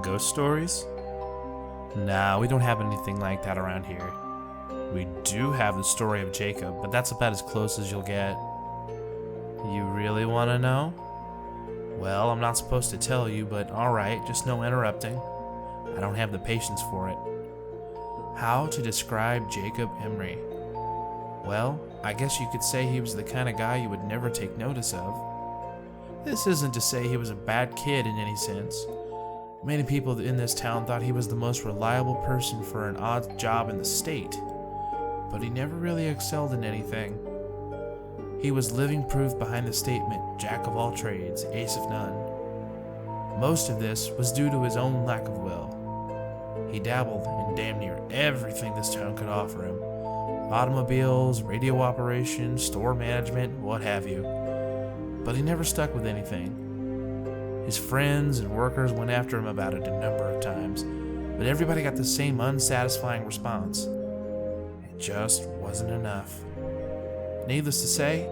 Ghost stories? Nah, we don't have anything like that around here. We do have the story of Jacob, but that's about as close as you'll get. You really want to know? Well, I'm not supposed to tell you, but alright, just no interrupting. I don't have the patience for it. How to describe Jacob Emory? Well, I guess you could say he was the kind of guy you would never take notice of. This isn't to say he was a bad kid in any sense. Many people in this town thought he was the most reliable person for an odd job in the state, but he never really excelled in anything. He was living proof behind the statement, jack of all trades, ace of none. Most of this was due to his own lack of will. He dabbled in damn near everything this town could offer him. Automobiles, radio operations, store management, what have you. But he never stuck with anything. His friends and workers went after him about it a number of times, but everybody got the same unsatisfying response. It just wasn't enough. Needless to say,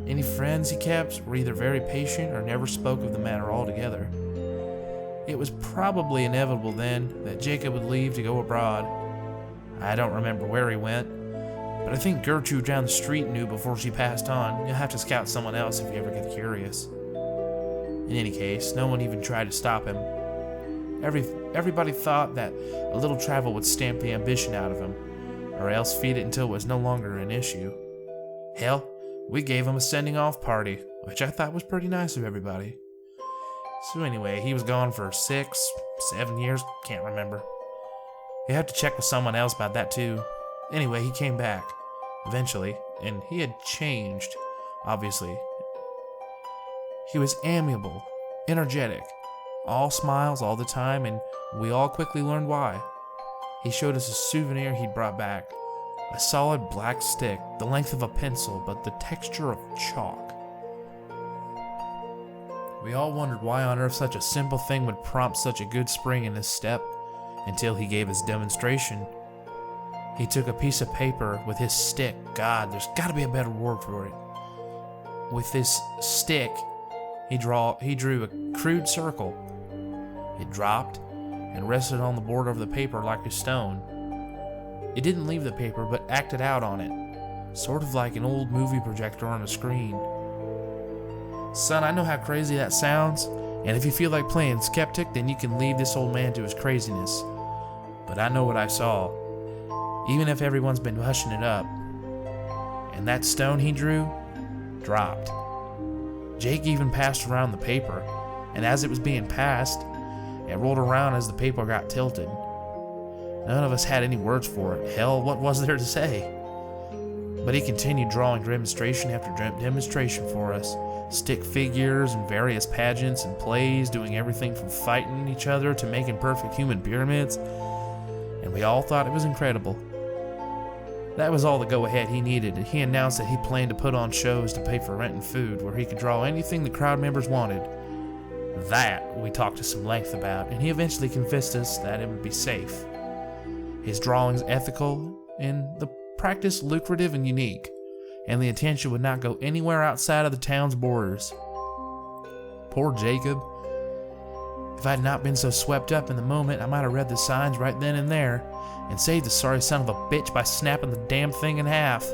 any friends he kept were either very patient or never spoke of the matter altogether. It was probably inevitable then that Jacob would leave to go abroad. I don't remember where he went, but I think Gertrude down the street knew before she passed on. You'll have to scout someone else if you ever get curious. In any case, no one even tried to stop him. Everybody thought that a little travel would stamp the ambition out of him, or else feed it until it was no longer an issue. Hell, we gave him a sending-off party, which I thought was pretty nice of everybody. So anyway, he was gone for 6, 7 years, can't remember. You have to check with someone else about that too. Anyway, he came back, eventually, and he had changed, obviously. He was amiable, energetic, all smiles all the time, and we all quickly learned why. He showed us a souvenir he'd brought back, a solid black stick, the length of a pencil, but the texture of chalk. We all wondered why on earth such a simple thing would prompt such a good spring in his step, until he gave his demonstration. He took a piece of paper with his stick. God, there's got to be a better word for it. With this stick, he drew a crude circle. It dropped and rested on the border of the paper like a stone. It didn't leave the paper, but acted out on it, sort of like an old movie projector on a screen. Son, I know how crazy that sounds, and if you feel like playing skeptic, then you can leave this old man to his craziness. But I know what I saw, even if everyone's been hushing it up. And that stone he drew dropped. Jake even passed around the paper, and as it was being passed, it rolled around as the paper got tilted. None of us had any words for it. Hell, what was there to say? But he continued drawing demonstration after demonstration for us. Stick figures and various pageants and plays, doing everything from fighting each other to making perfect human pyramids. And we all thought it was incredible. That was all the go-ahead he needed. He announced that he planned to put on shows to pay for rent and food, where he could draw anything the crowd members wanted. That we talked to some length about, and he eventually convinced us that it would be safe. His drawings ethical, and the practice lucrative and unique, and the attention would not go anywhere outside of the town's borders. Poor Jacob. If I had not been so swept up in the moment, I might have read the signs right then and there, and saved the sorry son of a bitch by snapping the damn thing in half.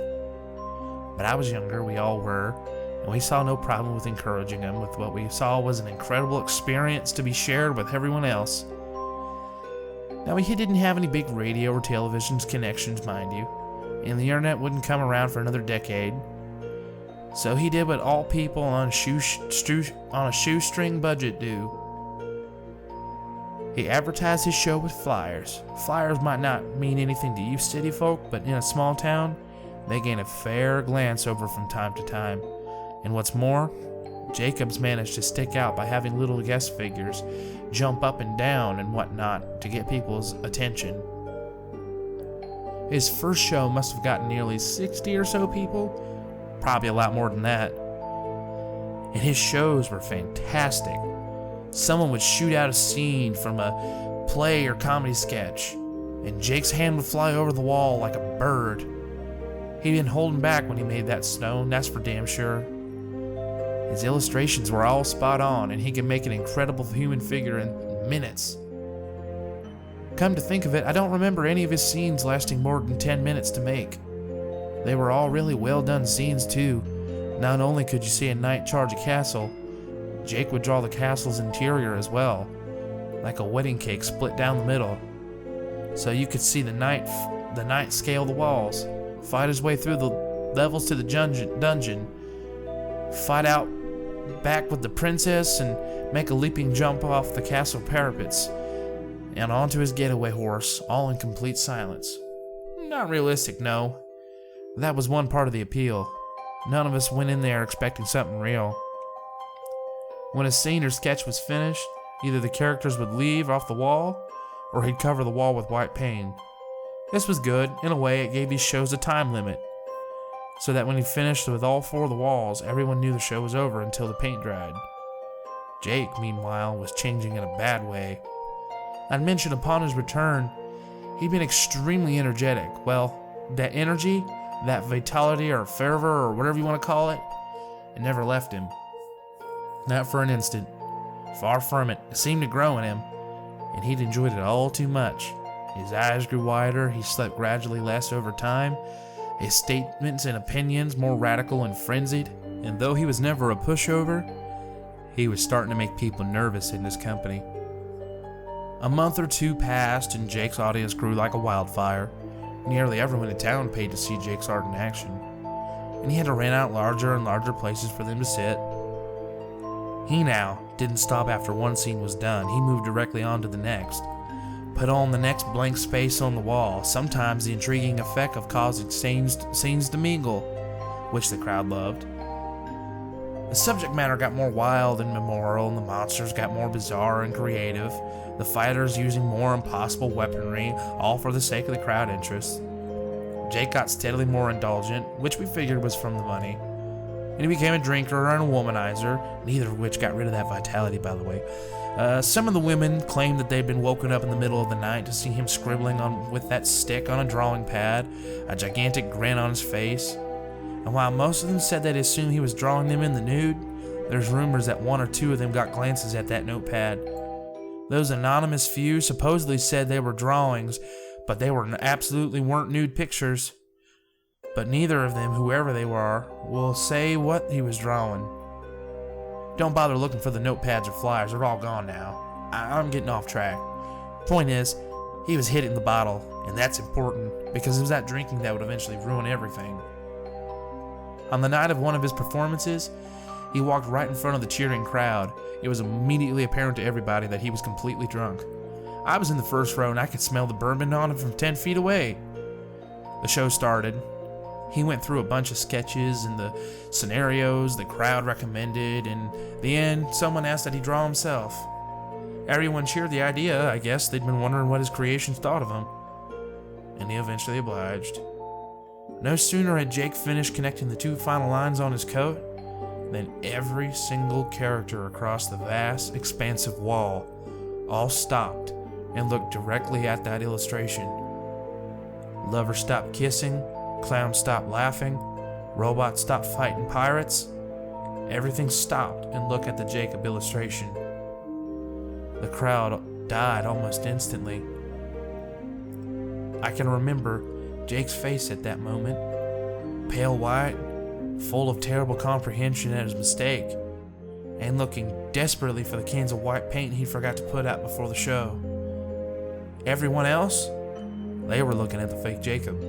But I was younger, we all were, and we saw no problem with encouraging him. With what we saw was an incredible experience to be shared with everyone else. Now, he didn't have any big radio or television connections, mind you, and the internet wouldn't come around for another decade. So he did what all people on a shoestring budget do. He advertised his show with flyers. Flyers might not mean anything to you city folk, but in a small town, they gain a fair glance over from time to time. And what's more, Jacob's managed to stick out by having little guest figures jump up and down and whatnot to get people's attention. His first show must have gotten nearly 60 or so people, probably a lot more than that. And his shows were fantastic. Someone would shoot out a scene from a play or comedy sketch, and Jake's hand would fly over the wall like a bird. He didn't hold him back when he made that stone, that's for damn sure. His illustrations were all spot on, and he could make an incredible human figure in Minutes. Come to think of it, I don't remember any of his scenes lasting more than 10 minutes to make. They were all really well done scenes too. Not only could you see a knight charge a castle, Jake would draw the castle's interior as well, like a wedding cake split down the middle. So you could see the knight scale the walls, fight his way through the levels to the dungeon, fight out back with the princess, and make a leaping jump off the castle parapets and onto his getaway horse, all in complete silence. Not realistic, no. That was one part of the appeal. None of us went in there expecting something real. When a scene or sketch was finished, either the characters would leave off the wall, or he'd cover the wall with white paint. This was good. In a way, it gave these shows a time limit, so that when he finished with all 4 of the walls, everyone knew the show was over until the paint dried. Jake, meanwhile, was changing in a bad way. I'd mentioned upon his return, he'd been extremely energetic. Well, that energy, that vitality or fervor or whatever you want to call it, it never left him. Not for an instant. Far from it. It seemed to grow in him, and he'd enjoyed it all too much. His eyes grew wider, he slept gradually less over time, his statements and opinions more radical and frenzied, and though he was never a pushover, he was starting to make people nervous in his company. A month or 2 passed, and Jake's audience grew like a wildfire. Nearly everyone in town paid to see Jake's art in action, and he had to rent out larger and larger places for them to sit. He now didn't stop after one scene was done. He moved directly on to the next. Put on the next blank space on the wall, sometimes the intriguing effect of causing scenes to mingle, which the crowd loved. The subject matter got more wild and memorial, and the monsters got more bizarre and creative, the fighters using more impossible weaponry, all for the sake of the crowd interest. Jake got steadily more indulgent, which we figured was from the money, and he became a drinker and a womanizer, neither of which got rid of that vitality, by the way. Some of the women claimed that they'd been woken up in the middle of the night to see him scribbling with that stick on a drawing pad, a gigantic grin on his face. And while most of them said they'd assumed he was drawing them in the nude, there's rumors that 1 or 2 of them got glances at that notepad. Those anonymous few supposedly said they were drawings, but they absolutely weren't nude pictures. But neither of them, whoever they were, will say what he was drawing. Don't bother looking for the notepads or flyers, they're all gone now. I'm getting off track. Point is, he was hitting the bottle, and that's important, because it was that drinking that would eventually ruin everything. On the night of one of his performances, he walked right in front of the cheering crowd. It was immediately apparent to everybody that he was completely drunk. I was in the first row and I could smell the bourbon on him from 10 feet away. The show started. He went through a bunch of sketches and the scenarios the crowd recommended, and in the end, someone asked that he draw himself. Everyone cheered the idea. I guess they'd been wondering what his creations thought of him. And he eventually obliged. No sooner had Jake finished connecting the 2 final lines on his coat than every single character across the vast, expansive wall all stopped and looked directly at that illustration. Lovers stopped kissing, clowns stopped laughing, robots stopped fighting pirates. Everything stopped and looked at the Jacob illustration. The crowd died almost instantly. I can remember Jake's face at that moment, pale white, full of terrible comprehension at his mistake, and looking desperately for the cans of white paint he forgot to put out before the show. Everyone else, they were looking at the fake Jacob.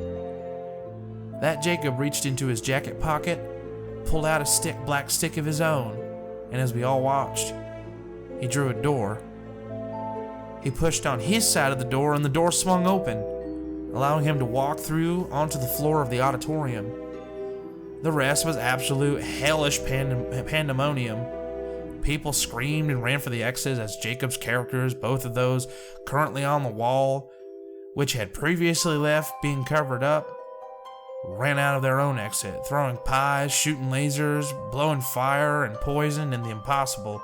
That Jacob reached into his jacket pocket, pulled out a black stick of his own, and as we all watched, he drew a door. He pushed on his side of the door and the door swung open, allowing him to walk through onto the floor of the auditorium. The rest was absolute hellish pandemonium. People screamed and ran for the exits as Jacob's characters, both of those currently on the wall, which had previously left being covered up, ran out of their own exit, throwing pies, shooting lasers, blowing fire and poison and the impossible.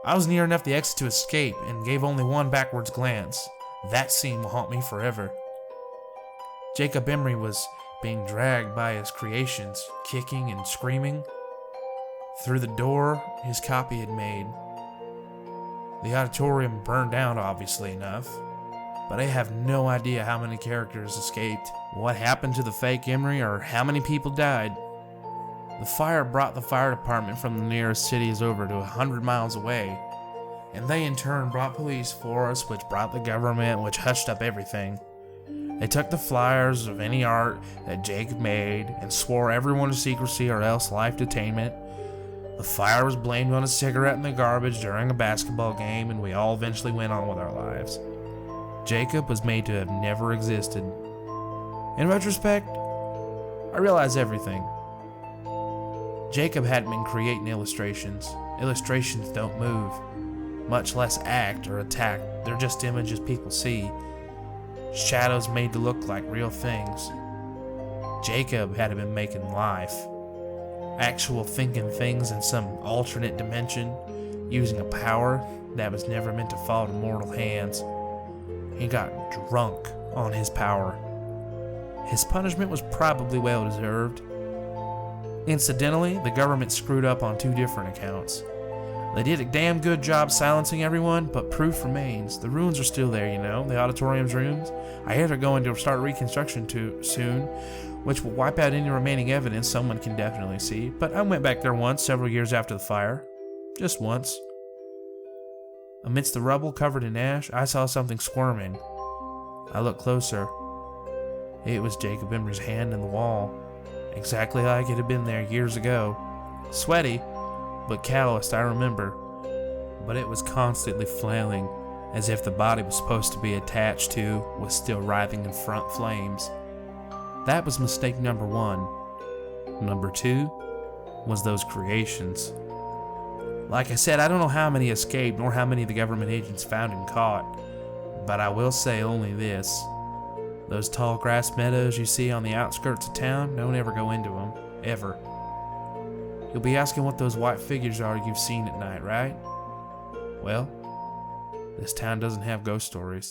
I was near enough the exit to escape and gave only one backwards glance. That scene will haunt me forever. Jacob Emory was being dragged by his creations, kicking and screaming, through the door his copy had made. The auditorium burned down, obviously enough, but I have no idea how many characters escaped, what happened to the fake Emory, or how many people died. The fire brought the fire department from the nearest cities over to 100 miles away, and they in turn brought police force, which brought the government, which hushed up everything. They took the flyers of any art that Jacob made and swore everyone to secrecy or else life detainment. The fire was blamed on a cigarette in the garbage during a basketball game, and we all eventually went on with our lives. Jacob was made to have never existed. In retrospect, I realize everything. Jacob hadn't been creating illustrations. Illustrations don't move, much less act or attack. They're just images people see. Shadows made to look like real things. Jacob had been making life. Actual thinking things in some alternate dimension, using a power that was never meant to fall to mortal hands. He got drunk on his power. His punishment was probably well deserved. Incidentally, the government screwed up on 2 different accounts. They did a damn good job silencing everyone, but proof remains. The ruins are still there, the auditorium's ruins. I hear they're going to start reconstruction soon, which will wipe out any remaining evidence someone can definitely see. But I went back there once, several years after the fire. Just once. Amidst the rubble covered in ash, I saw something squirming. I looked closer. It was Jacob Emory's hand in the wall, exactly like it had been there years ago. Sweaty, but calloused, I remember. But it was constantly flailing, as if the body was supposed to be attached to was still writhing in front flames. That was mistake number 1. Number 2 was those creations. Like I said, I don't know how many escaped, nor how many the government agents found and caught, but I will say only this. Those tall grass meadows you see on the outskirts of town, don't ever go into them. Ever. You'll be asking what those white figures are you've seen at night, right? Well, this town doesn't have ghost stories.